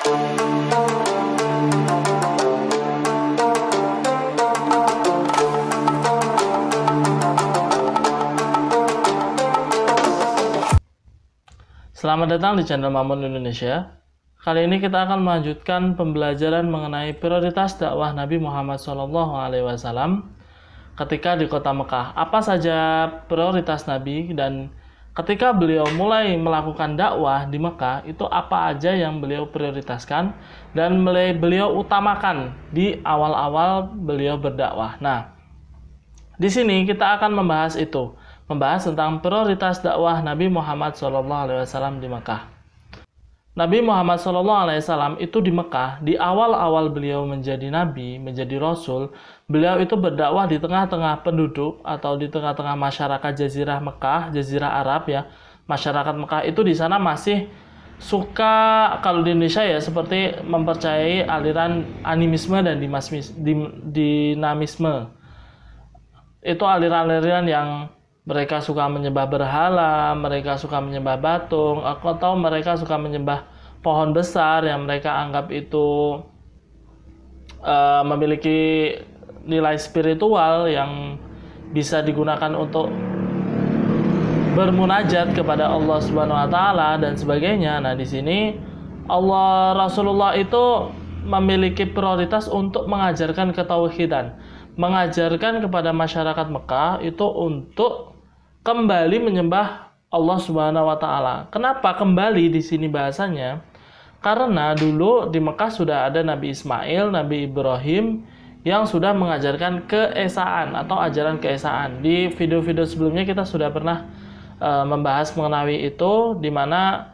Selamat datang di channel Mamun Indonesia. Kali ini kita akan melanjutkan pembelajaran mengenai prioritas dakwah Nabi Muhammad SAW ketika di kota Mekah. Apa saja prioritas Nabi, dan ketika beliau mulai melakukan dakwah di Mekah, itu apa aja yang beliau prioritaskan dan beliau utamakan di awal-awal beliau berdakwah. Nah, di sini kita akan membahas itu. Membahas tentang prioritas dakwah Nabi Muhammad SAW di Mekah. Nabi Muhammad SAW itu di Mekah, di awal-awal beliau menjadi Nabi, menjadi Rasul, beliau itu berdakwah di tengah-tengah penduduk atau di tengah-tengah masyarakat Jazirah Mekah, Jazirah Arab ya. Masyarakat Mekah itu di sana masih suka, kalau di Indonesia ya, seperti mempercayai aliran animisme dan dinamisme. Itu aliran-aliran yang mereka suka menyembah berhala, mereka suka menyembah patung, atau mereka suka menyembah pohon besar yang mereka anggap itu memiliki nilai spiritual yang bisa digunakan untuk bermunajat kepada Allah Subhanahu wa taala dan sebagainya. Nah, di sini Rasulullah itu memiliki prioritas untuk mengajarkan ketauhidan, mengajarkan kepada masyarakat Mekah itu untuk kembali menyembah Allah Subhanahu wa taala. Kenapa kembali di sini bahasanya? Karena dulu di Mekah sudah ada Nabi Ismail, Nabi Ibrahim yang sudah mengajarkan keesaan atau ajaran keesaan. Di video-video sebelumnya kita sudah pernah membahas mengenai itu, di mana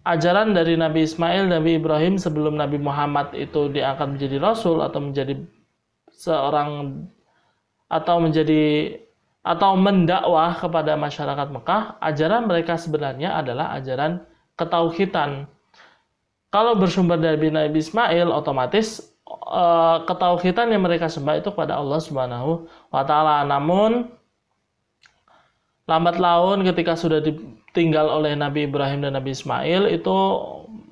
ajaran dari Nabi Ismail, Nabi Ibrahim sebelum Nabi Muhammad itu diangkat menjadi Rasul atau menjadi seorang atau mendakwah kepada masyarakat Mekah, ajaran mereka sebenarnya adalah ajaran ketauhidan. Kalau bersumber dari Nabi Ismail, otomatis ketauhidan yang mereka sembah itu kepada Allah Subhanahu wa taala. Namun lambat laun ketika sudah ditinggal oleh Nabi Ibrahim dan Nabi Ismail, itu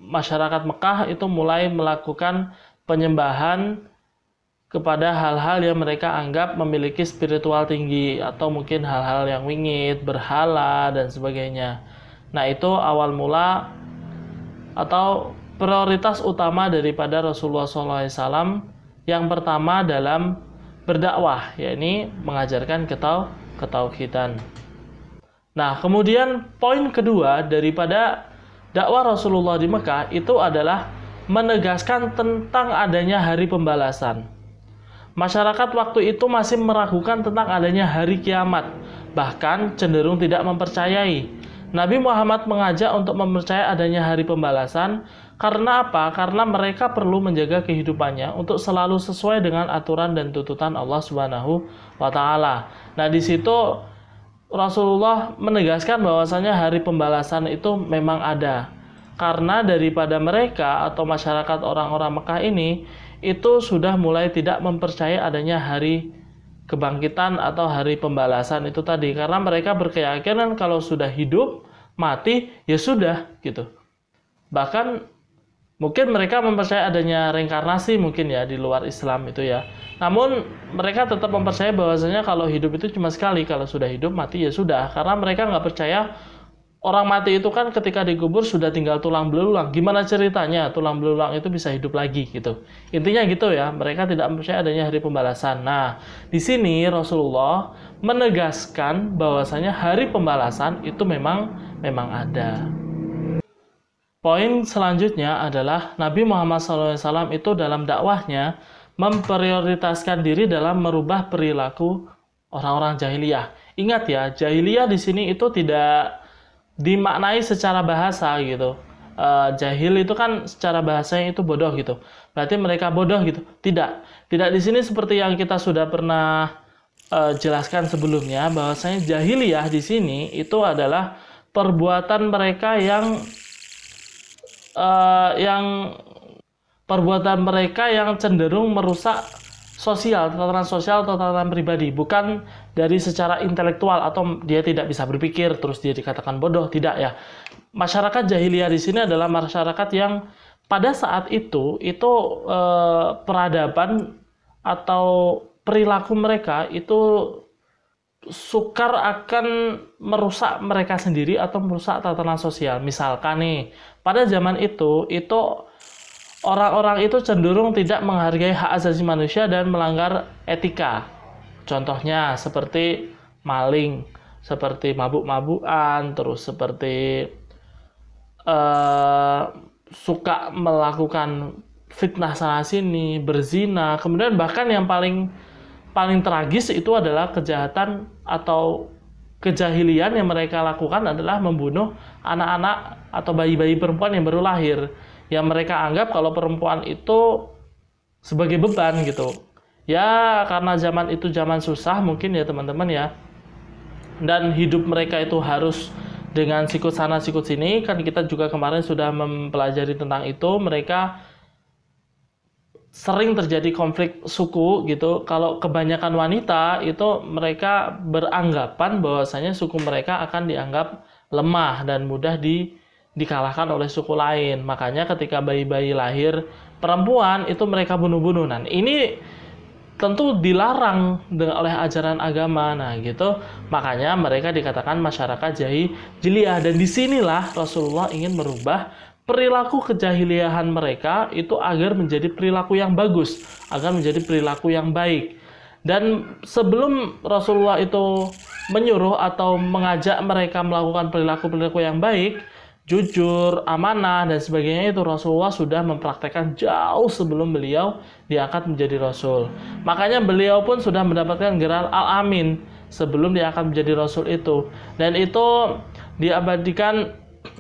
masyarakat Mekah itu mulai melakukan penyembahan kepada hal-hal yang mereka anggap memiliki spiritual tinggi, atau mungkin hal-hal yang wingit, berhala, dan sebagainya. Nah, itu awal mula atau prioritas utama daripada Rasulullah SAW yang pertama dalam berdakwah, yakni mengajarkan ketauhidan. Nah, kemudian poin kedua daripada dakwah Rasulullah di Mekah itu adalah menegaskan tentang adanya hari pembalasan. Masyarakat waktu itu masih meragukan tentang adanya hari kiamat, bahkan cenderung tidak mempercayai. Nabi Muhammad mengajak untuk mempercayai adanya hari pembalasan. Karena apa? Karena mereka perlu menjaga kehidupannya untuk selalu sesuai dengan aturan dan tuntutan Allah Subhanahu wa taala. Nah, di situ Rasulullah menegaskan bahwasanya hari pembalasan itu memang ada. Karena daripada mereka atau masyarakat orang-orang Mekah ini itu sudah mulai tidak mempercayai adanya hari kebangkitan atau hari pembalasan itu tadi, karena mereka berkeyakinan kalau sudah hidup mati ya sudah gitu. Bahkan mungkin mereka mempercayai adanya reinkarnasi mungkin ya di luar Islam itu ya. Namun mereka tetap mempercayai bahwasanya kalau hidup itu cuma sekali, kalau sudah hidup mati ya sudah, karena mereka nggak percaya orang mati itu kan ketika dikubur sudah tinggal tulang belulang. Gimana ceritanya tulang belulang itu bisa hidup lagi gitu. Intinya gitu ya, mereka tidak percaya adanya hari pembalasan. Nah, di sini Rasulullah menegaskan bahwasanya hari pembalasan itu memang ada. Poin selanjutnya adalah Nabi Muhammad SAW itu dalam dakwahnya memprioritaskan diri dalam merubah perilaku orang-orang jahiliyah. Ingat ya, jahiliyah di sini itu tidak dimaknai secara bahasa gitu. Jahil itu kan secara bahasanya itu bodoh gitu. Berarti mereka bodoh gitu. Tidak di sini seperti yang kita sudah pernah jelaskan sebelumnya, bahwasanya jahiliyah di sini itu adalah perbuatan mereka yang cenderung merusak tatanan sosial atau tatanan pribadi, bukan dari secara intelektual atau dia tidak bisa berpikir terus dia dikatakan bodoh, tidak ya. Masyarakat jahiliyah di sini adalah masyarakat yang pada saat itu peradaban atau perilaku mereka itu sukar akan merusak mereka sendiri atau merusak tatanan sosial. Misalkan nih, pada zaman itu orang-orang itu cenderung tidak menghargai hak asasi manusia dan melanggar etika. Contohnya seperti maling, seperti mabuk-mabukan, terus seperti suka melakukan fitnah sana sini, berzina, kemudian bahkan yang paling tragis itu adalah kejahatan atau kejahilian yang mereka lakukan adalah membunuh anak-anak atau bayi-bayi perempuan yang baru lahir, yang mereka anggap kalau perempuan itu sebagai beban gitu. Ya karena zaman itu zaman susah mungkin ya teman-teman ya, dan hidup mereka itu harus dengan sikut sana sikut sini. Kan kita juga kemarin sudah mempelajari tentang itu, mereka sering terjadi konflik suku gitu. Kalau kebanyakan wanita itu mereka beranggapan bahwasanya suku mereka akan dianggap lemah dan mudah dikalahkan oleh suku lain. Makanya ketika bayi-bayi lahir perempuan itu mereka bunuh-bunuh. Nah, ini tentu dilarang oleh ajaran agama. Nah, gitu. Makanya mereka dikatakan masyarakat jahiliyah, dan disinilah Rasulullah ingin merubah perilaku kejahiliahan mereka itu agar menjadi perilaku yang bagus, agar menjadi perilaku yang baik. Dan sebelum Rasulullah itu menyuruh atau mengajak mereka melakukan perilaku-perilaku yang baik, jujur, amanah, dan sebagainya, itu Rasulullah sudah mempraktekkan jauh sebelum beliau diangkat menjadi Rasul. Makanya beliau pun sudah mendapatkan gelar Al-Amin sebelum diangkat menjadi Rasul itu. Dan itu diabadikan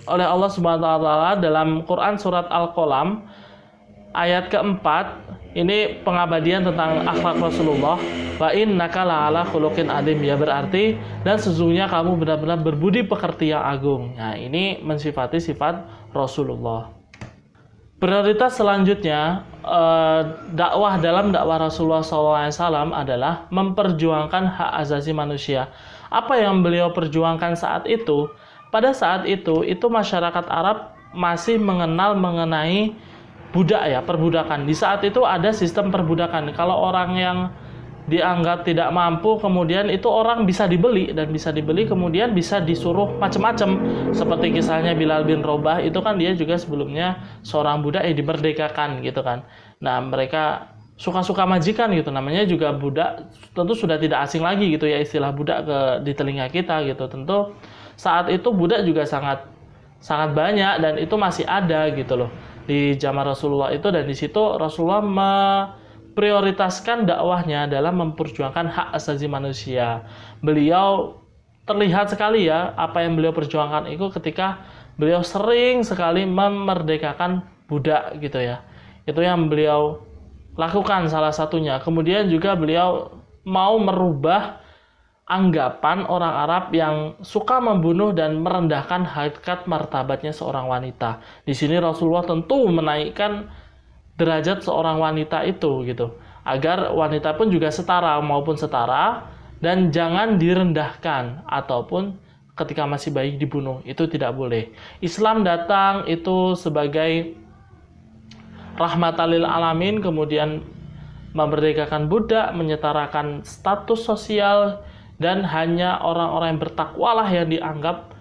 oleh Allah Subhanahu wa taala dalam Quran surat Al-Qalam ayat keempat. Ini pengabadian tentang akhlak Rasulullah. Wa innaka la'ala khuluqin adzim, ya berarti dan sesungguhnya kamu benar-benar berbudi pekerti yang agung. Nah, ini mensifati sifat Rasulullah. Prioritas selanjutnya dalam dakwah Rasulullah SAW adalah memperjuangkan hak asasi manusia. Apa yang beliau perjuangkan saat itu? Pada saat itu masyarakat Arab masih mengenal mengenai budak ya, perbudakan. Di saat itu ada sistem perbudakan. Kalau orang yang dianggap tidak mampu, kemudian itu orang bisa dibeli, dan bisa dibeli kemudian bisa disuruh macam-macam. Seperti kisahnya Bilal bin Rabah, itu kan dia juga sebelumnya seorang budak yang dimerdekakan gitu kan. Nah, mereka suka-suka majikan gitu, namanya juga budak. Tentu sudah tidak asing lagi gitu ya istilah budak di telinga kita gitu. Tentu saat itu budak juga sangat banyak, dan itu masih ada gitu loh di zaman Rasulullah itu. Dan di situ Rasulullah memprioritaskan dakwahnya dalam memperjuangkan hak asasi manusia. Beliau terlihat sekali ya apa yang beliau perjuangkan itu ketika beliau sering sekali memerdekakan budak gitu ya. Itu yang beliau lakukan salah satunya. Kemudian juga beliau mau merubah anggapan orang Arab yang suka membunuh dan merendahkan harkat martabatnya seorang wanita. Di sini Rasulullah tentu menaikkan derajat seorang wanita itu gitu, agar wanita pun juga setara dan jangan direndahkan ataupun ketika masih bayi dibunuh, itu tidak boleh. Islam datang itu sebagai rahmatan lil alamin, kemudian memerdekakan budak, menyetarakan status sosial, dan hanya orang-orang yang bertakwalah yang dianggap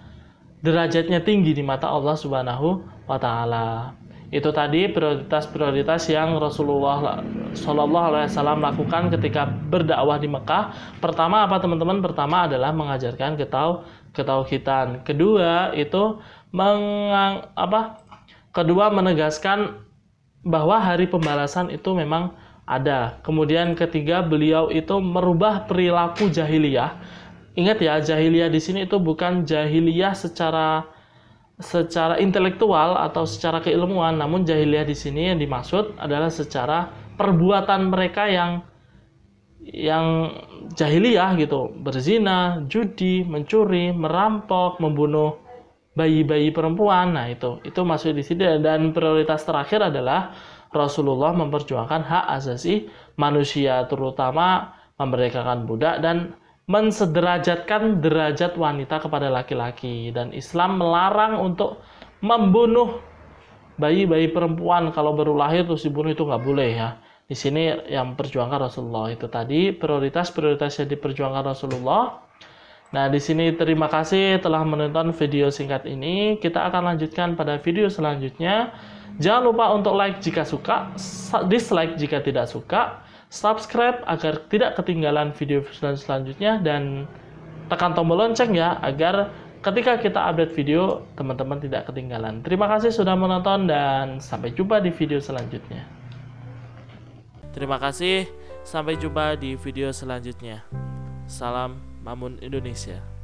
derajatnya tinggi di mata Allah Subhanahu wa taala. Itu tadi prioritas-prioritas yang Rasulullah SAW lakukan ketika berdakwah di Mekah. Pertama apa teman-teman? Pertama adalah mengajarkan ketauhidan. Kedua itu menegaskan bahwa hari pembalasan itu memang ada. Kemudian ketiga, beliau itu merubah perilaku jahiliyah. Ingat ya, jahiliyah di sini itu bukan jahiliyah secara intelektual atau secara keilmuan, namun jahiliyah di sini yang dimaksud adalah secara perbuatan mereka yang jahiliyah gitu, berzina, judi, mencuri, merampok, membunuh bayi-bayi perempuan. Nah, itu masuk di sini. Dan prioritas terakhir adalah Rasulullah memperjuangkan hak asasi manusia, terutama memerdekakan budak dan mensederajatkan derajat wanita kepada laki-laki. Dan Islam melarang untuk membunuh bayi perempuan kalau baru lahir terus dibunuh itu nggak boleh ya. Di sini yang perjuangkan Rasulullah itu tadi prioritas yang diperjuangkan Rasulullah. Nah, di sini terima kasih telah menonton video singkat ini. Kita akan lanjutkan pada video selanjutnya. Jangan lupa untuk like jika suka, dislike jika tidak suka, subscribe agar tidak ketinggalan video selanjutnya, dan tekan tombol lonceng ya agar ketika kita update video teman-teman tidak ketinggalan. Terima kasih sudah menonton dan sampai jumpa di video selanjutnya. Terima kasih, sampai jumpa di video selanjutnya. Salam Mamun Indonesia.